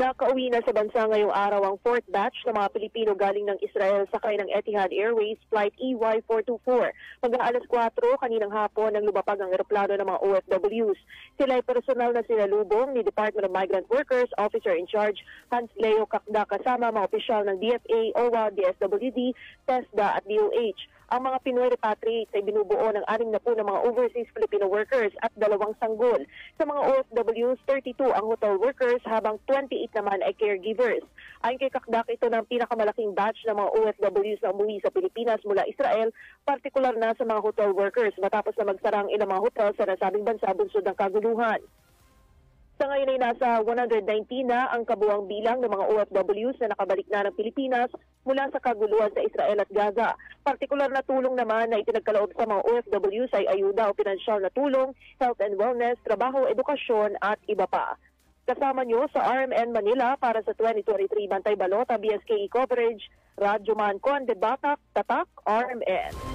Nakauwi na sa bansa ngayong araw ang fourth batch ng mga Pilipino galing ng Israel sakay ng Etihad Airways Flight EY424. Mag-aalas 4 kaninang hapon nang lumapag ang eroplano ng mga OFWs. Sila ay personal na sinalubong ni Department of Migrant Workers Officer in Charge Hans Leo Kakda kasama mga opisyal ng DFA, OWA, DSWD, TESDA at DOH. Ang mga Pinoy repatriates ay binubuo ng 60 na mga overseas Filipino workers at 2 sanggol. Sa mga OFWs, 32 ang hotel workers habang 28 naman ay caregivers. Ayon kay Kakdak, ito ng pinakamalaking batch ng mga OFWs na umuwi sa Pilipinas mula Israel, partikular na sa mga hotel workers matapos na magsarang ilang mga hotel sa nasabing bansa bunsod ng kaguluhan. Sa ngayon ay nasa 119 na ang kabuang bilang ng mga OFWs na nakabalik na ng Pilipinas mula sa kaguluhan sa Israel at Gaza. Partikular na tulong naman na ipinagkaloob sa mga OFWs ay ayuda o pinansyal na tulong, health and wellness, trabaho, edukasyon at iba pa. Kasama nyo sa RMN Manila para sa 2023 Bantay Balota BSKE coverage, Radyo Man Conde Batak, Tatak, RMN.